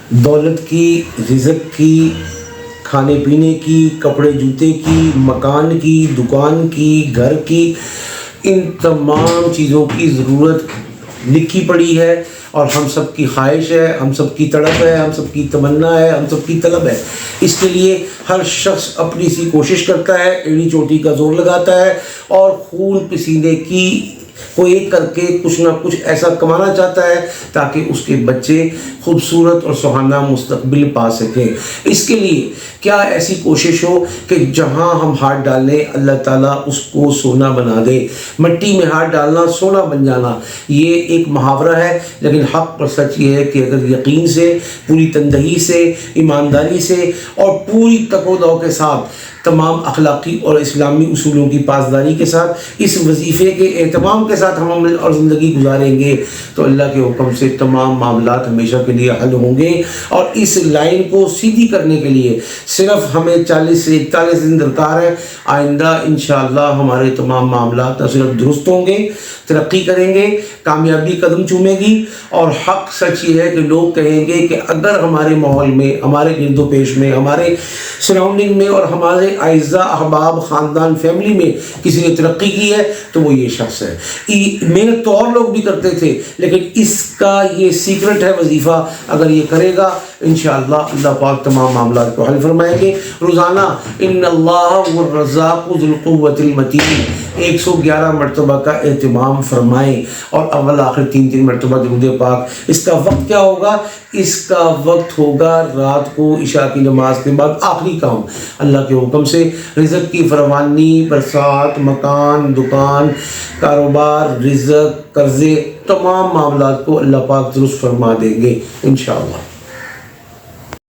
دولت کی، رزق کی، کھانے پینے کی، کپڑے جوتے کی، مکان کی، دکان کی، گھر کی، ان تمام چیزوں کی ضرورت لکھی پڑی ہے، اور ہم سب کی خواہش ہے، ہم سب کی تڑپ ہے، ہم سب کی تمنا ہے، ہم سب کی طلب ہے۔ اس کے لیے ہر شخص اپنی سی کوشش کرتا ہے، ایڑی چوٹی کا زور لگاتا ہے، اور خون پسینے کی کو ایک کر کے کچھ نہ کچھ ایسا کمانا چاہتا ہے تاکہ اس کے بچے خوبصورت اور سہانا مستقبل پا سکیں۔ اس کے لیے کیا ایسی کوشش ہو کہ جہاں ہم ہاتھ ڈالیں اللہ تعالیٰ اس کو سونا بنا دے۔ مٹی میں ہاتھ ڈالنا سونا بن جانا، یہ ایک محاورہ ہے، لیکن حق پر سچ یہ ہے کہ اگر یقین سے، پوری تندہی سے، ایمانداری سے اور پوری تک و دو کے ساتھ، تمام اخلاقی اور اسلامی اصولوں کی پاسداری کے ساتھ، اس وظیفے کے اہتمام کے ساتھ ہم عمل اور زندگی گزاریں گے تو اللہ کے حکم سے تمام معاملات ہمیشہ کے لیے حل ہوں گے۔ اور اس لائن کو سیدھی کرنے کے لیے صرف ہمیں 40 سے 41 دن درکار ہے۔ آئندہ انشاءاللہ ہمارے تمام معاملات نہ صرف درست ہوں گے، ترقی کریں گے، کامیابی قدم چومے گی، اور حق سچ یہ ہے کہ لوگ کہیں گے کہ اگر ہمارے ماحول میں، ہمارے گرد و پیش میں، ہمارے سراؤنڈنگ میں اور ہمارے اعزاء، احباب، خاندان، فیملی میں کسی نے ترقی کی ہے تو وہ یہ شخص ہے۔ محنت تو اور لوگ بھی کرتے تھے، لیکن اس کا یہ سیکرٹ ہے وظیفہ، اگر یہ کرے گا انشاءاللہ اللہ پاک تمام معاملات کو حل فرمائیں گے۔ روزانہ ان اللہ هو الرزاق ذو القوة المتین 111 مرتبہ کا اہتمام فرمائیں، اور اول آخر 3 مرتبہ درود پاک۔ اس کا وقت کیا ہوگا؟ اس کا وقت ہوگا رات کو عشاء کی نماز کے بعد آخری کام، اللہ کے حکم سے رزق کی فراوانی، برسات، مکان، دکان، کاروبار، رزق، قرضے، تمام معاملات کو اللہ پاک درست فرما دیں گے انشاءاللہ۔